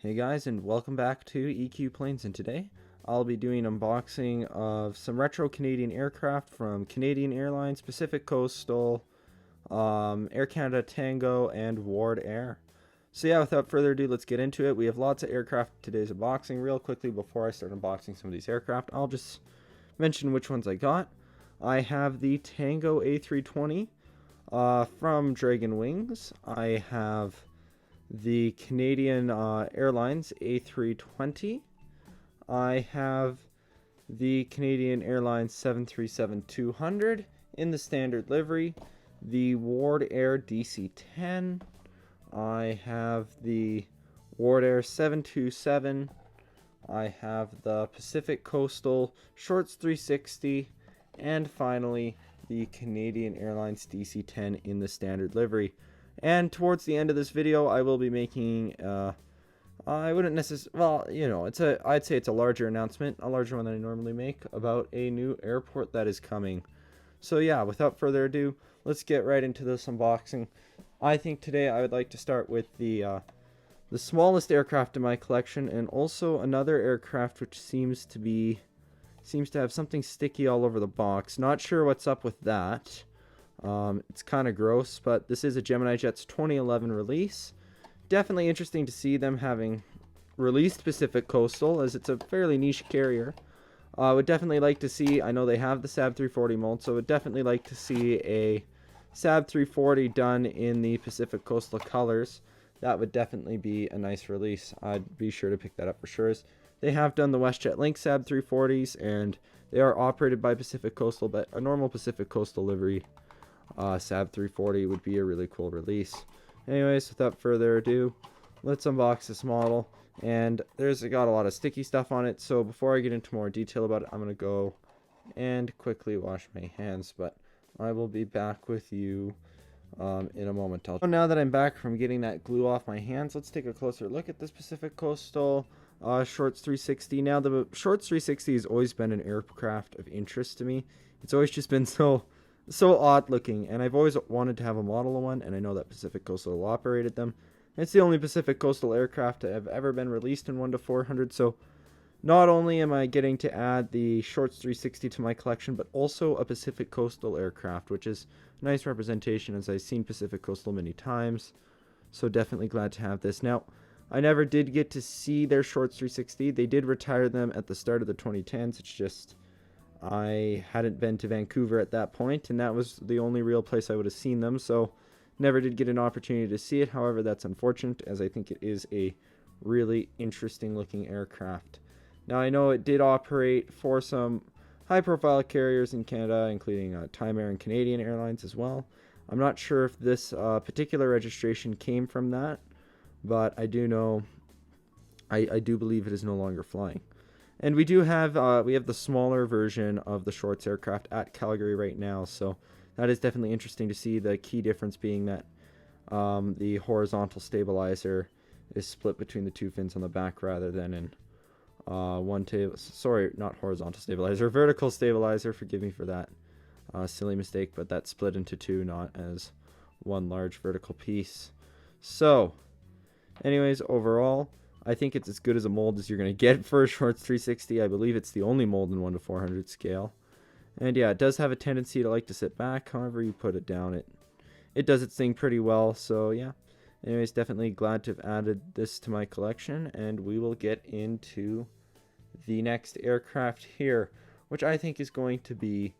Hey guys, and welcome back to EQ Planes, and today I'll be doing unboxing of some retro Canadian aircraft from Canadian Airlines, Pacific Coastal, Air Canada Tango, and Ward Air. So yeah, without further ado, let's get into it. We have lots of aircraft in today's unboxing. Real quickly, before I start unboxing some of these aircraft, I'll just mention which ones I got. I have the Tango A320 from Dragon Wings. I have the Canadian Airlines A320. I have the Canadian Airlines 737-200 in the standard livery. The Ward Air DC-10. I have the Ward Air 727. I have the Pacific Coastal Shorts 360. And finally, the Canadian Airlines DC-10 in the standard livery. And towards the end of this video, I will be making, I wouldn't necessarily, well, you know, I'd say it's a larger announcement, a larger one than I normally make, about a new airport that is coming. So yeah, without further ado, let's get right into this unboxing. I think today I would like to start with the smallest aircraft in my collection, and also another aircraft which seems to have something sticky all over the box. Not sure what's up with that. It's kind of gross, but this is a Gemini Jets 2011 release. Definitely interesting to see them having released Pacific Coastal, as it's a fairly niche carrier. Would definitely like to see, I know they have the SAB 340 mold, so would definitely like to see a SAB 340 done in the Pacific Coastal colors. That would definitely be a nice release. I'd be sure to pick that up for sure. They have done the WestJet Link SAB 340s, and they are operated by Pacific Coastal, but a normal Pacific Coastal livery SAB 340 would be a really cool release. Anyways, without further ado, let's unbox this model. And there's got a lot of sticky stuff on it, so before I get into more detail about it, I'm going to go and quickly wash my hands, but I will be back with you in a moment. Now that I'm back from getting that glue off my hands, let's take a closer look at this Pacific Coastal Shorts 360. Now, the Shorts 360 has always been an aircraft of interest to me. It's always just been so odd looking, and I've always wanted to have a model of one, and I know that Pacific Coastal operated them. It's the only Pacific Coastal aircraft to have ever been released in 1-400, so not only am I getting to add the Shorts 360 to my collection, but also a Pacific Coastal aircraft, which is a nice representation, as I've seen Pacific Coastal many times, so definitely glad to have this. Now, I never did get to see their Shorts 360. They did retire them at the start of the 2010s. It's just I hadn't been to Vancouver at that point, and that was the only real place I would have seen them, so never did get an opportunity to see it. However, that's unfortunate, as I think it is a really interesting looking aircraft. Now, I know it did operate for some high-profile carriers in Canada, including Time Air and Canadian Airlines as well. I'm not sure if this particular registration came from that, but I do know, I do believe it is no longer flying. And we do have we have the smaller version of the Shorts aircraft at Calgary right now, so that is definitely interesting to see. The key difference being that the horizontal stabilizer is split between the two fins on the back rather than in not horizontal stabilizer, vertical stabilizer. Forgive me for that silly mistake, but that's split into two, not as one large vertical piece. So, anyways, overall, I think it's as good as a mold as you're going to get for a Shorts 360. I believe it's the only mold in 1-400 scale. And yeah, it does have a tendency to like to sit back. However you put it down, it does its thing pretty well. So yeah, anyways, definitely glad to have added this to my collection. And we will get into the next aircraft here, which I think is going to be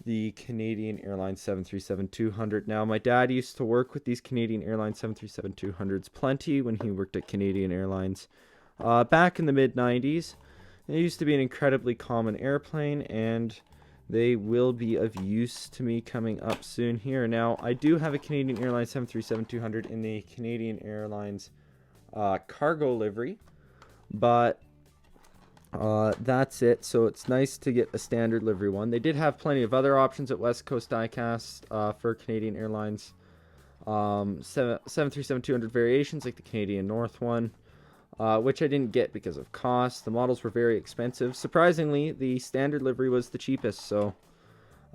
the Canadian Airlines 737-200. Now, my dad used to work with these Canadian Airlines 737-200s plenty when he worked at Canadian Airlines back in the mid-90s. It used to be an incredibly common airplane, and they will be of use to me coming up soon here. Now, I do have a Canadian Airlines 737-200 in the Canadian Airlines cargo livery, but that's it. So it's nice to get a standard livery one. They did have plenty of other options at West Coast Diecast for Canadian Airlines 737-200 variations, like the Canadian North one, which I didn't get because of cost. The models were very expensive. Surprisingly, the standard livery was the cheapest, so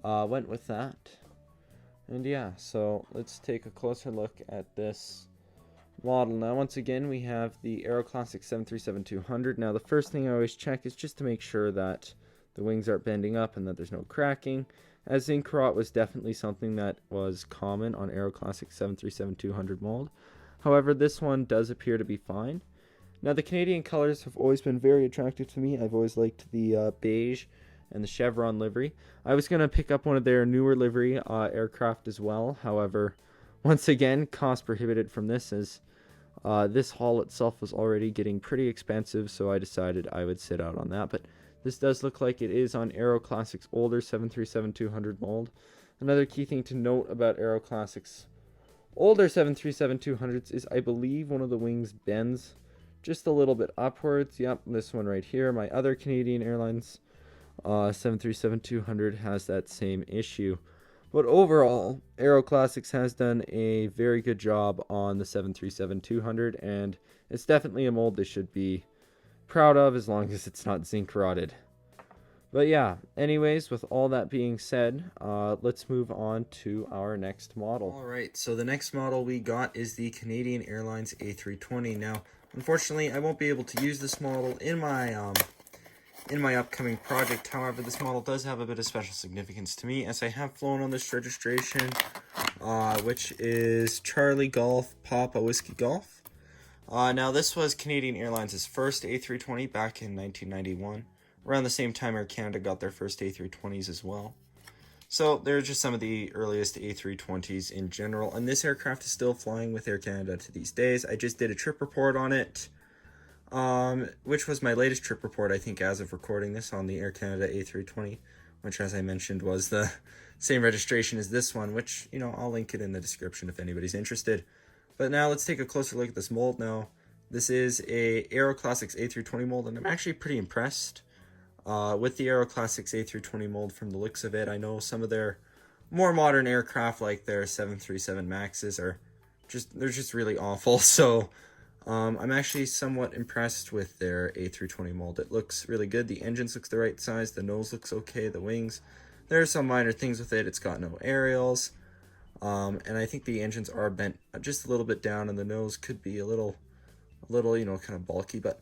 went with that. And yeah, so let's take a closer look at this model. Now, once again, we have the Aero Classic 737-200. Now, the first thing I always check is just to make sure that the wings aren't bending up and that there's no cracking, as zinc rot was definitely something that was common on Aero Classic 737-200 mold. However, this one does appear to be fine. Now, the Canadian colors have always been very attractive to me. I've always liked the beige and the chevron livery. I was going to pick up one of their newer livery aircraft as well. However, once again, cost prohibited from this, as this hull itself was already getting pretty expensive, so I decided I would sit out on that. But this does look like it is on Aero Classic's older 737-200 mold. Another key thing to note about Aero Classic's older 737-200s is I believe one of the wings bends just a little bit upwards. Yep, this one right here. My other Canadian Airlines 737-200 has that same issue. But overall, Aero Classics has done a very good job on the 737-200, and it's definitely a mold they should be proud of as long as it's not zinc rotted. But yeah, anyways, with all that being said, let's move on to our next model. Alright, so the next model we got is the Canadian Airlines A320. Now, unfortunately, I won't be able to use this model in my upcoming project. However, this model does have a bit of special significance to me, as I have flown on this registration, which is Charlie Golf Papa Whiskey Golf. Now, this was Canadian Airlines' first A320 back in 1991. Around the same time Air Canada got their first A320s as well. So they're just some of the earliest A320s in general, and this aircraft is still flying with Air Canada to these days. I just did a trip report on it, which was my latest trip report, I think, as of recording this, on the Air Canada A320, which, as I mentioned, was the same registration as this one, which, you know, I'll link it in the description if anybody's interested. But now let's take a closer look at this mold. Now, this is a Aero Classics A320 mold, and I'm actually pretty impressed with the Aero Classics A320 mold from the looks of it. I know some of their more modern aircraft, like their 737 Maxes, they're just really awful. So I'm actually somewhat impressed with their A320 mold. It looks really good. The engines looks the right size. The nose looks okay. The wings, there are some minor things with it. It's got no aerials. And I think the engines are bent just a little bit down, and the nose could be a little, you know, kind of bulky. But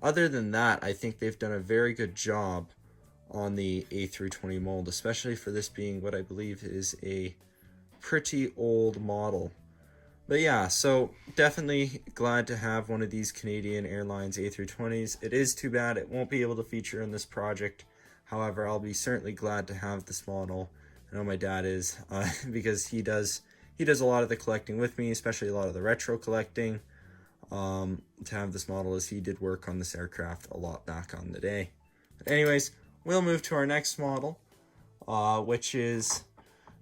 other than that, I think they've done a very good job on the A320 mold, especially for this being what I believe is a pretty old model. But yeah, so definitely glad to have one of these Canadian Airlines A320s. It is too bad it won't be able to feature in this project. However, I'll be certainly glad to have this model. I know my dad is, because he does a lot of the collecting with me, especially a lot of the retro collecting. To have this model, as he did work on this aircraft a lot back on the day. But anyways, we'll move to our next model, which is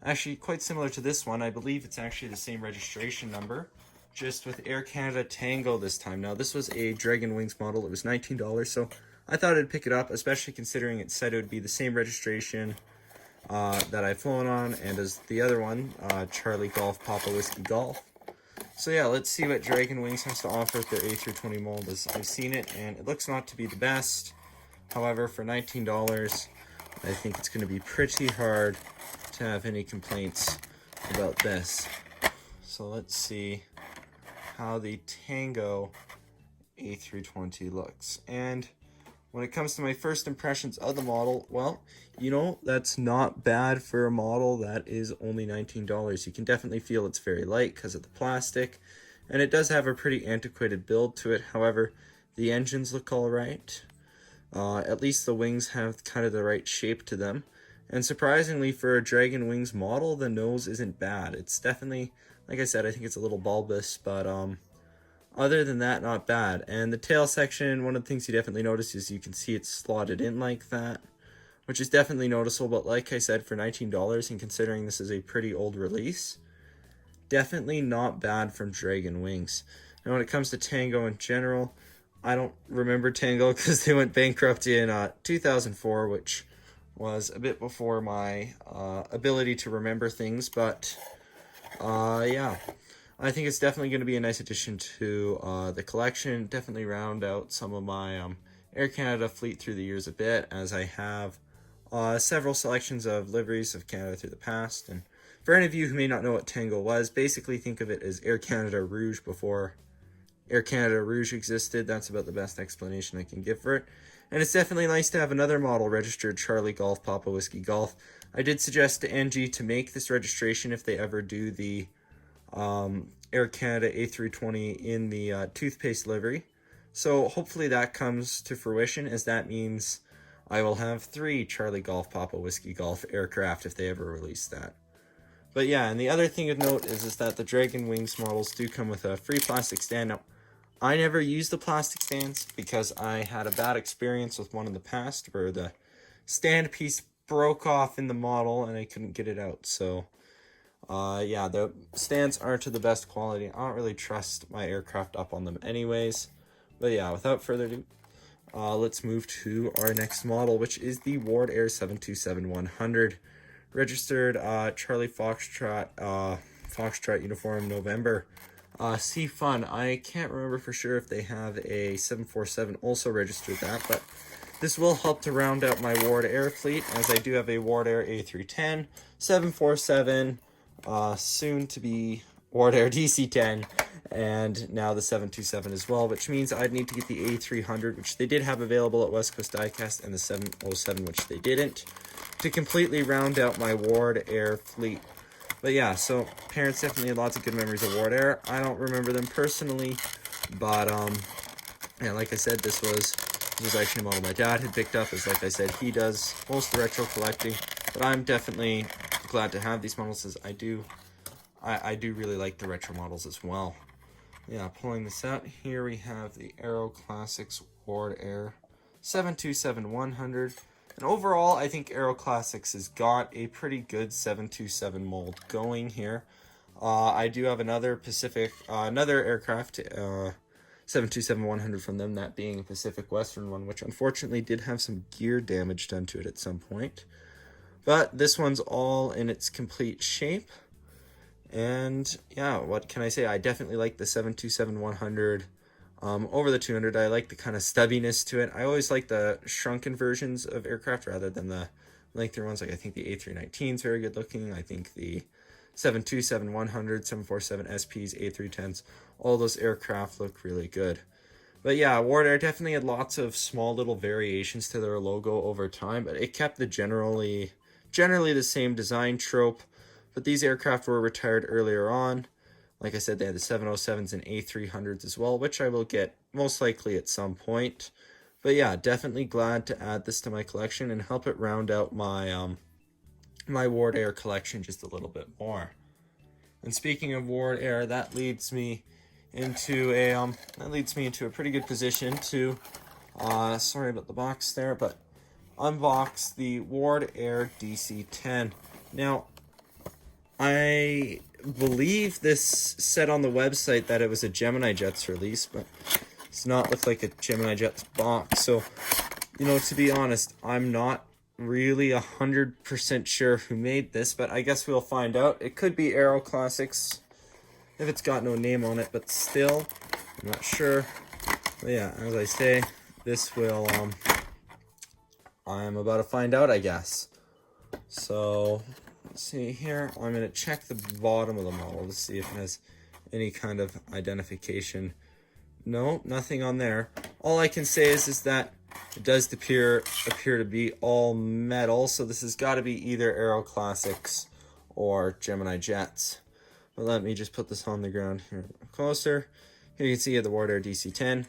actually quite similar to this one. I believe it's actually the same registration number, just with Air Canada Tango this time. Now, this was a Dragon Wings model. It was $19, so I thought I'd pick it up, especially considering it said it would be the same registration that I've flown on, and as the other one, Charlie Golf Papa Whiskey Golf. So yeah, let's see what Dragon Wings has to offer with their A320 mold, as I've seen it, and it looks not to be the best. However, for $19, I think it's going to be pretty hard to have any complaints about this. So let's see how the Tango A320 looks. And when it comes to my first impressions of the model, well, you know, that's not bad for a model that is only $19. You can definitely feel it's very light because of the plastic, and it does have a pretty antiquated build to it. However, the engines look all right. At least the wings have kind of the right shape to them. And surprisingly, for a Dragon Wings model, the nose isn't bad. It's definitely, like I said, I think it's a little bulbous, but other than that, not bad. And the tail section, one of the things you definitely notice is you can see it's slotted in like that, which is definitely noticeable. But like I said, for $19, and considering this is a pretty old release, definitely not bad from Dragon Wings. Now, when it comes to Tango in general, I don't remember Tango because they went bankrupt in 2004, which was a bit before my ability to remember things. But yeah, I think it's definitely going to be a nice addition to the collection. Definitely round out some of my Air Canada fleet through the years a bit, as I have several selections of liveries of Canada through the past. And for any of you who may not know what Tango was, basically think of it as Air Canada Rouge before Air Canada Rouge existed. That's about the best explanation I can give for it. And it's definitely nice to have another model registered Charlie Golf Papa Whiskey Golf. I did suggest to NG to make this registration if they ever do the Air Canada A320 in the toothpaste livery. So hopefully that comes to fruition, as that means I will have 3 Charlie Golf Papa Whiskey Golf aircraft if they ever release that. But yeah, and the other thing of note is that the Dragon Wings models do come with a free plastic stand. Now, I never used the plastic stands because I had a bad experience with one in the past where the stand piece broke off in the model and I couldn't get it out. So yeah, the stands aren't to the best quality. I don't really trust my aircraft up on them anyways. But yeah, without further ado, let's move to our next model, which is the Ward Air 727-100. Registered Charlie Foxtrot, Foxtrot uniform November. See Fun. I can't remember for sure if they have a 747 also registered that, but this will help to round out my Ward Air fleet, as I do have a Ward Air A310, 747, soon to be Ward Air DC-10, and now the 727 as well, which means I'd need to get the A300, which they did have available at West Coast Diecast, and the 707, which they didn't, to completely round out my Ward Air fleet. But yeah, so parents definitely had lots of good memories of Ward Air. I don't remember them personally, but yeah, like I said, this was actually a model my dad had picked up, as like I said, he does most retro collecting. But I'm definitely glad to have these models, as I do really like the retro models as well. Yeah, pulling this out, here we have the Aero Classics Ward Air 727-100. And overall, I think Aero Classics has got a pretty good 727 mold going here. I do have another aircraft, 727-100 from them, that being a Pacific Western one, which unfortunately did have some gear damage done to it at some point. But this one's all in its complete shape. And yeah, what can I say? I definitely like the 727-100 over the 200. I like the kind of stubbiness to it. I always like the shrunken versions of aircraft rather than the lengthier ones. Like I think the A319 is very good looking. I think the 727-100, 747 SPs, A310s, all those aircraft look really good. But yeah, Ward Air definitely had lots of small little variations to their logo over time, but it kept the generally the same design trope. But these aircraft were retired earlier on. Like I said, they had the 707s and A300s as well, which I will get most likely at some point. But yeah, definitely glad to add this to my collection and help it round out my my Ward Air collection just a little bit more. And speaking of Ward Air, that leads me into a pretty good position to sorry about the box there, but unbox the Ward Air DC-10. Now, I believe this said on the website that it was a Gemini Jets release, but it's not look like a Gemini Jets box. So, you know, to be honest, I'm not really 100% sure who made this, but I guess we'll find out. It could be Aero Classics if it's got no name on it, but still, I'm not sure. But yeah, as I say, this will, I'm about to find out, I guess. So, let's see here. I'm going to check the bottom of the model to see if it has any kind of identification. No, nothing on there. All I can say is that it does appear to be all metal, so this has got to be either Aero Classics or Gemini Jets. But let me just put this on the ground here closer. Here you can see the Ward Air DC-10.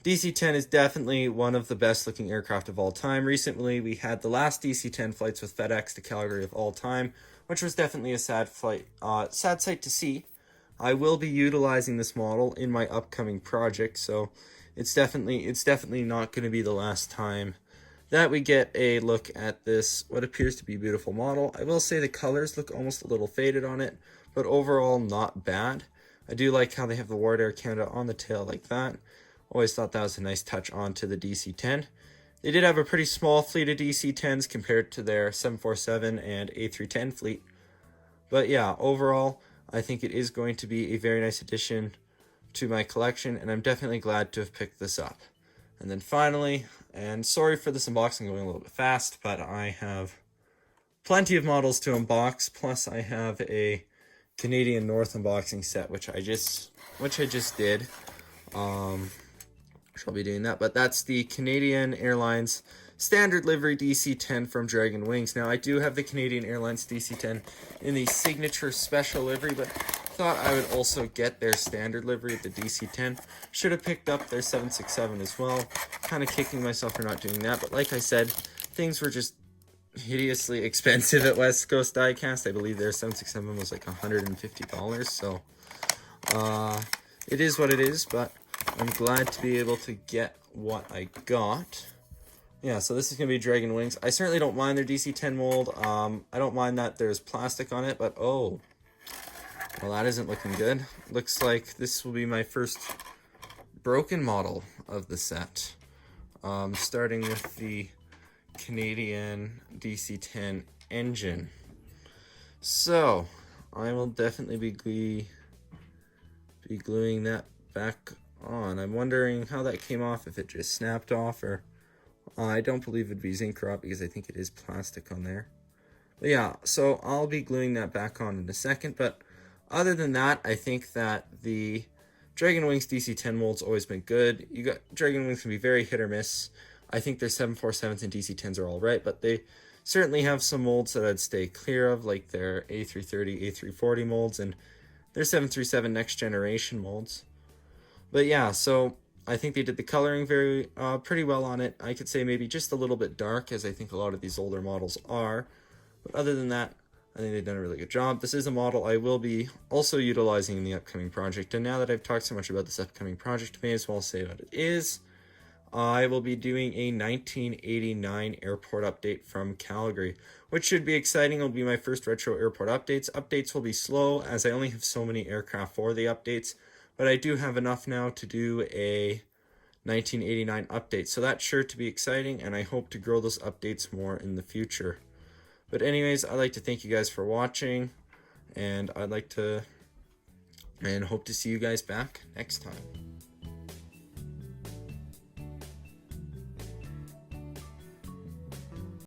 DC-10 is definitely one of the best looking aircraft of all time. Recently, we had the last DC-10 flights with FedEx to Calgary of all time, which was definitely a sad sight to see. I will be utilizing this model in my upcoming project, so it's definitely not going to be the last time that we get a look at this, what appears to be a beautiful model. I will say the colors look almost a little faded on it, but overall not bad. I do like how they have the Ward Air Canada on the tail like that. Always thought that was a nice touch onto the DC-10. They did have a pretty small fleet of DC-10s compared to their 747 and A310 fleet. But yeah, overall, I think it is going to be a very nice addition to my collection, and I'm definitely glad to have picked this up. And then finally, and sorry for this unboxing going a little bit fast, but I have plenty of models to unbox, plus I have a Canadian North unboxing set, which I just did. which I'll be doing that. But that's the Canadian Airlines standard livery DC-10 from Dragon Wings. Now, I do have the Canadian Airlines DC-10 in the signature special livery, but thought I would also get their standard livery at the DC-10. Should have picked up their 767 as well. Kind of kicking myself for not doing that, but like I said, things were just hideously expensive at West Coast Diecast. I believe their 767 was like $150, so it is what it is, but I'm glad to be able to get what I got. Yeah, so this is going to be Dragon Wings. I certainly don't mind their DC-10 mold. I don't mind that there's plastic on it, but oh, well, that isn't looking good. Looks like this will be my first broken model of the set. Starting with the Canadian DC-10 engine. So, I will definitely be gluing that back on. I'm wondering how that came off, if it just snapped off, or I don't believe it'd be zinc rot because I think it is plastic on there. But yeah, so I'll be gluing that back on in a second, but other than that, I think that the Dragon Wings DC-10 mold's always been good. Dragon Wings can be very hit or miss. I think their 747s and DC-10s are all right, but they certainly have some molds that I'd stay clear of, like their A330, A340 molds, and their 737 next generation molds. But yeah, so I think they did the coloring pretty well on it. I could say maybe just a little bit dark, as I think a lot of these older models are. But other than that, I think they've done a really good job. This is a model I will be also utilizing in the upcoming project. And now that I've talked so much about this upcoming project, I may as well say what it is. I will be doing a 1989 airport update from Calgary, which should be exciting. It'll be my first retro airport updates. Updates will be slow, as I only have so many aircraft for the updates. But I do have enough now to do a 1989 update. So that's sure to be exciting, and I hope to grow those updates more in the future. But anyways, I'd like to thank you guys for watching, and hope to see you guys back next time.